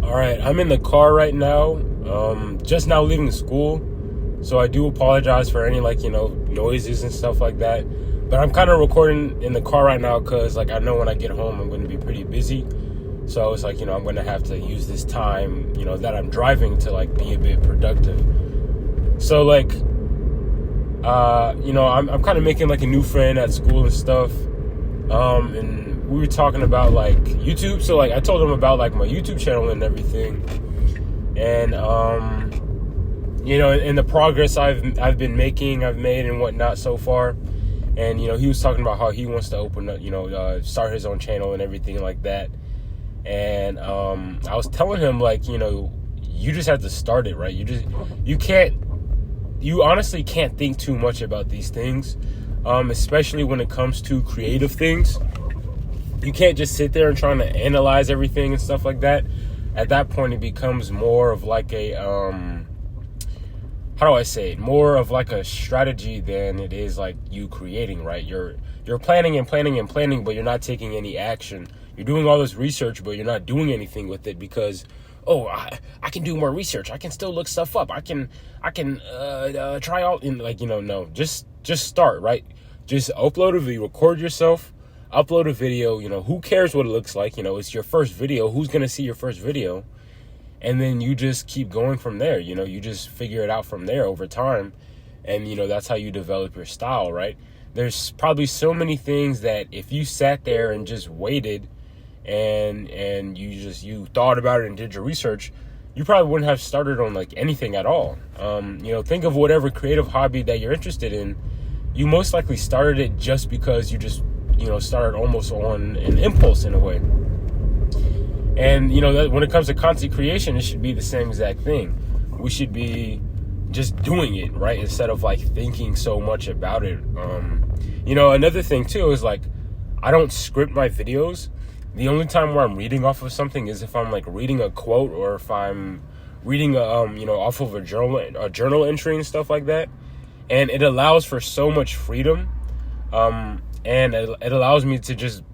All right, I'm in the car right now, just now leaving school, so I do apologize for any, noises and stuff like that, but I'm kind of recording in the car right now because, I know when I get home, I'm going to be pretty busy, so it's I'm going to have to use this time, that I'm driving to, be a bit productive. So, I'm kind of making, a new friend at school and stuff, and we were talking about YouTube. So I told him about my YouTube channel and everything, and and the progress I've been making, I've made and whatnot so far. And he was talking about how he wants to open up, start his own channel and everything like that. And I was telling him you just have to start it, right? You honestly can't think too much about these things, especially when it comes to creative things. You can't just sit there and trying to analyze everything and stuff like that. At that point, it becomes more of more of a strategy than it is you creating, right? You're planning and planning and planning, but you're not taking any action. You're doing all this research, but you're not doing anything with it because, I can do more research. I can still look stuff up. I can try out in no, just start, right? Just upload a video, record yourself, upload a video. Who cares what it looks like? It's your first video. Who's going to see your first video? And then you just keep going from there. You just figure it out from there over time. And, that's how you develop your style, right? There's probably so many things that if you sat there and just waited and you thought about it and did your research, you probably wouldn't have started on anything at all. Think of whatever creative hobby that you're interested in. You most likely started it just because you just started almost on an impulse in a way. And, that when it comes to content creation, it should be the same exact thing. We should be just doing it, right? Instead of thinking so much about it. Another thing too is I don't script my videos. The only time where I'm reading off of something is if I'm reading a quote or if I'm reading off of a journal entry and stuff like that. And it allows for so much freedom. And it allows me to just,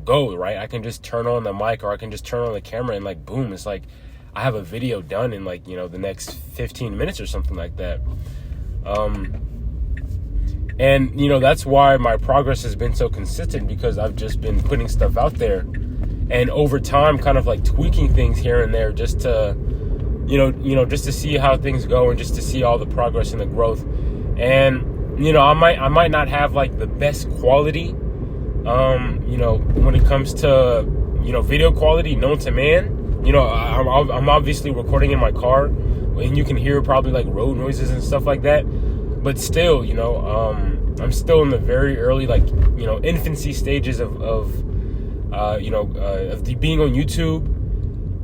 go, right? I can just turn on the mic or I can just turn on the camera and boom, it's I have a video done in the next 15 minutes or something like that. And, that's why my progress has been so consistent because I've just been putting stuff out there and over time kind of tweaking things here and there just to, just to see how things go and just to see all the progress and the growth. And, I might not have the best quality, when it comes to, video quality known to man. I'm obviously recording in my car and you can hear probably road noises and stuff like that. But still, I'm still in the very early, infancy stages of being on YouTube.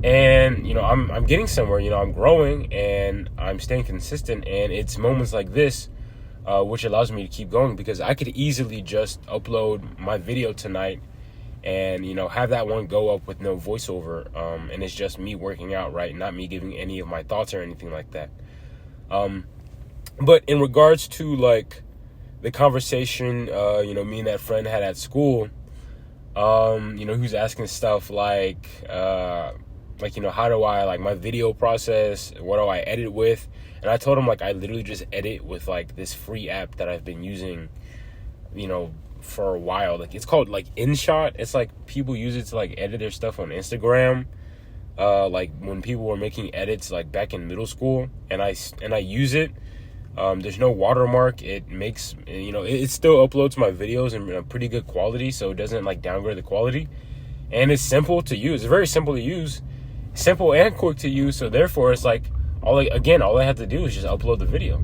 And, I'm getting somewhere, I'm growing and I'm staying consistent. And it's moments like this, which allows me to keep going because I could easily just upload my video tonight and, have that one go up with no voiceover. And it's just me working out, right? Not me giving any of my thoughts or anything like that. But in regards to the conversation, me and that friend had at school, who's asking stuff how do I my video process? What do I edit with? And I told him I literally just edit with this free app that I've been using, for a while. It's called InShot. It's people use it to edit their stuff on Instagram. When people were making edits back in middle school, and I use it. There's no watermark. It makes it still uploads my videos in a pretty good quality, so it doesn't downgrade the quality. And it's simple to use. It's very simple to use, simple and quick to use. So therefore, it's all I have to do is just upload the video.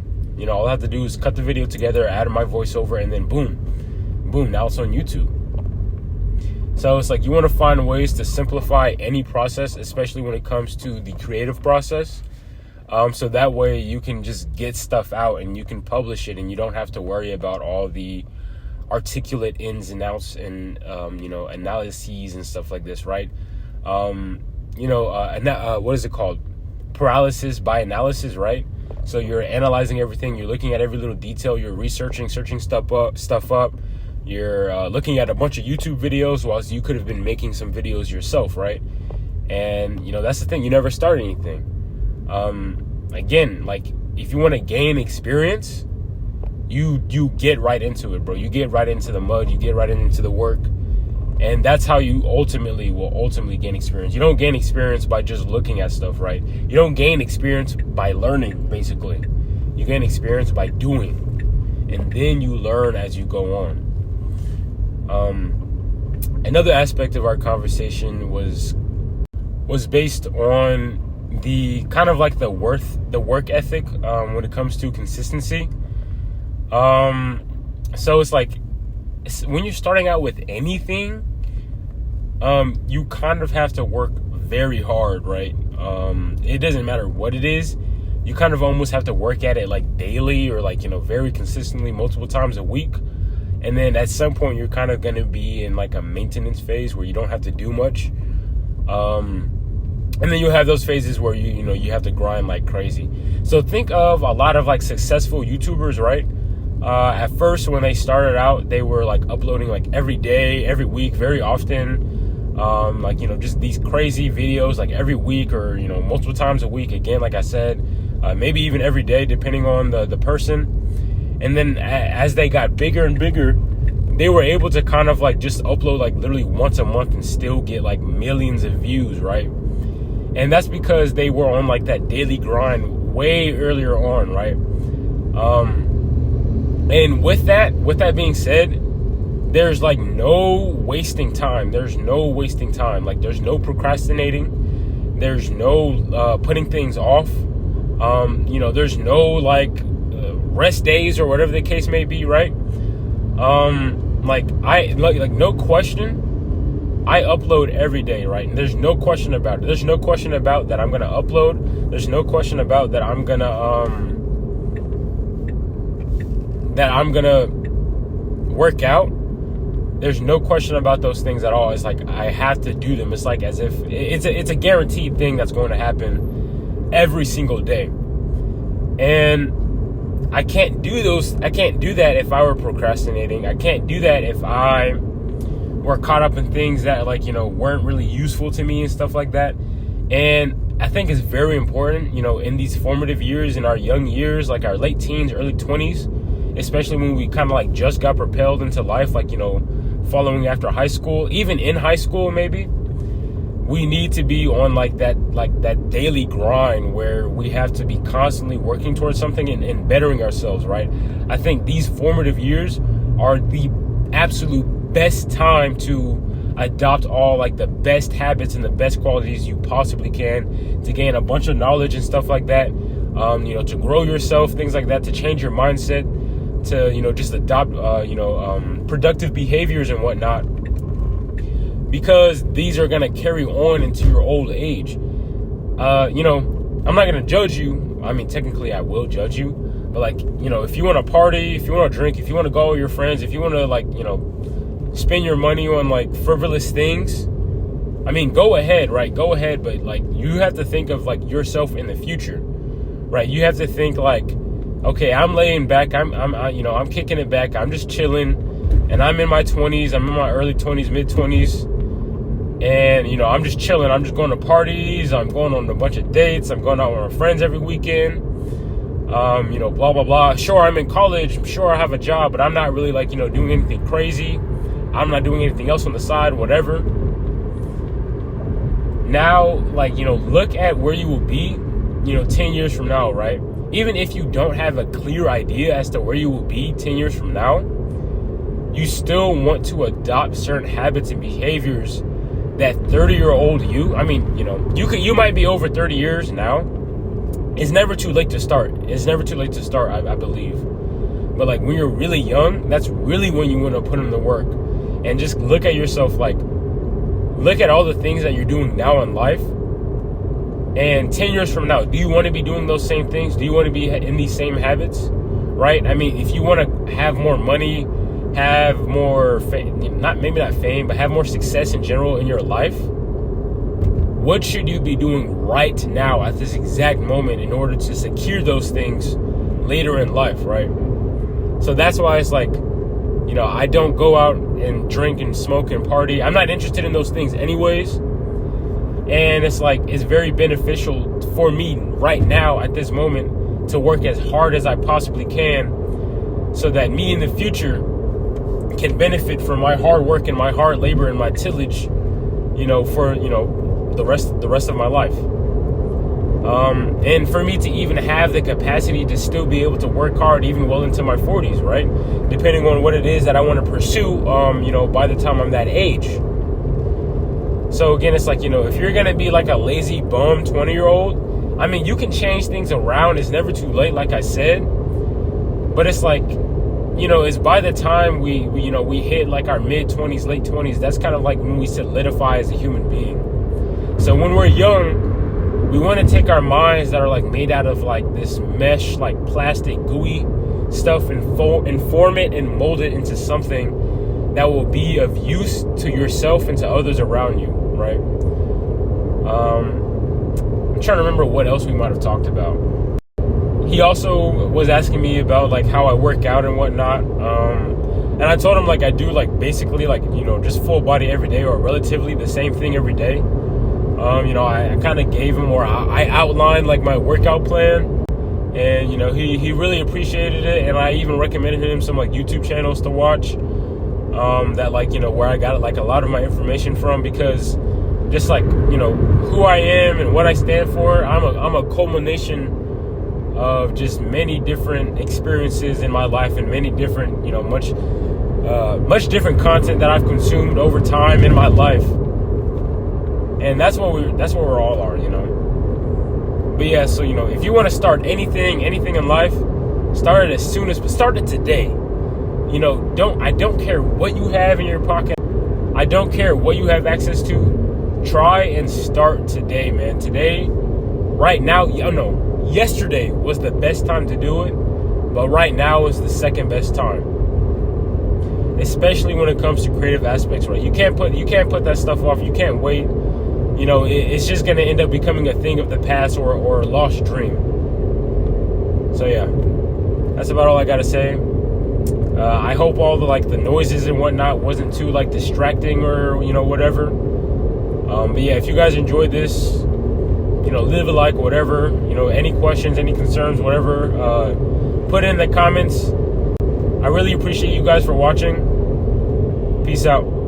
All I have to do is cut the video together, add my voiceover, and then boom, now it's on YouTube. So it's you want to find ways to simplify any process, especially when it comes to the creative process. So that way you can just get stuff out and you can publish it and you don't have to worry about all the articulate ins and outs and, analyses and stuff like this, right? What is it called? Paralysis by analysis, right? So you're analyzing everything. You're looking at every little detail. You're searching stuff up. You're looking at a bunch of YouTube videos whilst you could have been making some videos yourself, right? And And, that's the thing. You never start anything. Again, like, if you want to gain experience, you get right into it, bro. You get right into the mud. You get right into the work. And that's how you will ultimately gain experience. You don't gain experience by just looking at stuff, right? You don't gain experience by learning, basically. You gain experience by doing. And then you learn as you go on. Another aspect of our conversation was based on the kind of like the work ethic when it comes to consistency. So it's like, when you're starting out with anything, you kind of have to work very hard, right? It doesn't matter what it is. You kind of almost have to work at it like daily or like, very consistently multiple times a week. And then at some point you're kind of going to be in like a maintenance phase where you don't have to do much. And then you have those phases where you have to grind like crazy. So think of a lot of like successful YouTubers, right? At first, when they started out, they were like uploading like every day, every week, very often. Just these crazy videos like every week or, multiple times a week. Again, like I said, maybe even every day, depending on the person. And then as they got bigger and bigger, they were able to kind of like just upload like literally once a month and still get like millions of views, right? And that's because they were on like that daily grind way earlier on, right? And with that being said, there's like no wasting time. There's no wasting time. Like, there's no procrastinating. There's no putting things off. There's no like rest days or whatever the case may be, right? No question, I upload every day, right? And there's no question about it. There's no question about that I'm gonna upload. There's no question about that I'm gonna work out. There's no question about those things at all. It's like I have to do them. It's like as if it's a guaranteed thing that's going to happen every single day. And I can't do that if I were procrastinating. I can't do that if I were caught up in things that weren't really useful to me and stuff like that. And I think it's very important, in these formative years, in our young years, like our late teens, early 20s, especially when we kind of like just got propelled into life, following after high school, even in high school, maybe we need to be on that daily grind where we have to be constantly working towards something and bettering ourselves, right? I think these formative years are the absolute best time to adopt all like the best habits and the best qualities you possibly can, to gain a bunch of knowledge and stuff like that, to grow yourself, things like that, to change your mindset, to just adopt productive behaviors and whatnot, because these are going to carry on into your old age. I'm not going to judge you. I mean, technically I will judge you, but if you want to party, if you want to drink, if you want to go with your friends, if you want to spend your money on frivolous things, I mean, go ahead, right? Go ahead, but you have to think of yourself in the future, right? You have to think okay, I'm laying back, I'm kicking it back, I'm just chilling, and I'm in my 20s, I'm in my early 20s, mid 20s, and I'm just chilling, I'm just going to parties, I'm going on a bunch of dates, I'm going out with my friends every weekend, blah blah blah. Sure, I'm in college, sure I have a job, but I'm not really doing anything crazy. I'm not doing anything else on the side, whatever. Now, look at where you will be, 10 years from now, right? Even if you don't have a clear idea as to where you will be 10 years from now, you still want to adopt certain habits and behaviors that 30-year-old you, I mean, you might be over 30 years now. It's never too late to start. It's never too late to start, I believe. But when you're really young, that's really when you want to put in the work. And just look at yourself, look at all the things that you're doing now in life. And 10 years from now, do you want to be doing those same things? Do you want to be in these same habits? Right? I mean, if you want to have more money, have more fame, not fame, but have more success in general in your life, what should you be doing right now at this exact moment in order to secure those things later in life, right? So that's why it's I don't go out and drink and smoke and party. I'm not interested in those things anyways. And it's like, it's very beneficial for me right now at this moment to work as hard as I possibly can, so that me in the future can benefit from my hard work and my hard labor and my tillage, for, the rest of my life. And for me to even have the capacity to still be able to work hard even well into my 40s, right? Depending on what it is that I want to pursue, by the time I'm that age. So again, it's like, if you're going to be like a lazy bum 20-year-old, I mean, you can change things around. It's never too late, like I said. But it's like, it's by the time we hit like our mid-20s, late 20s, that's kind of like when we solidify as a human being. So when we're young, we want to take our minds that are like made out of like this mesh, like plastic, gooey stuff, and form it and mold it into something that will be of use to yourself and to others around you, right? I'm trying to remember what else we might have talked about. He also was asking me about like how I work out and whatnot. And I told him like I do like basically like, just full body every day, or relatively the same thing every day. I kind of gave him, or I outlined like my workout plan, and he really appreciated it. And I even recommended him some like YouTube channels to watch, that like, where I got like a lot of my information from, because just like, who I am and what I stand for, I'm a culmination of just many different experiences in my life, and many different, much different content that I've consumed over time in my life. And that's what we're all are, But yeah, so, if you want to start anything in life, start it today. I don't care what you have in your pocket. I don't care what you have access to. Try and start today, man. Today, right now, yesterday was the best time to do it, but right now is the second best time. Especially when it comes to creative aspects, right? You can't put that stuff off. You can't wait. It's just going to end up becoming a thing of the past, or a lost dream. So yeah, that's about all I got to say. I hope all the noises and whatnot wasn't too distracting, or whatever. But yeah, if you guys enjoyed this, leave a like, whatever. Any questions, any concerns, whatever, put it in the comments. I really appreciate you guys for watching. Peace out.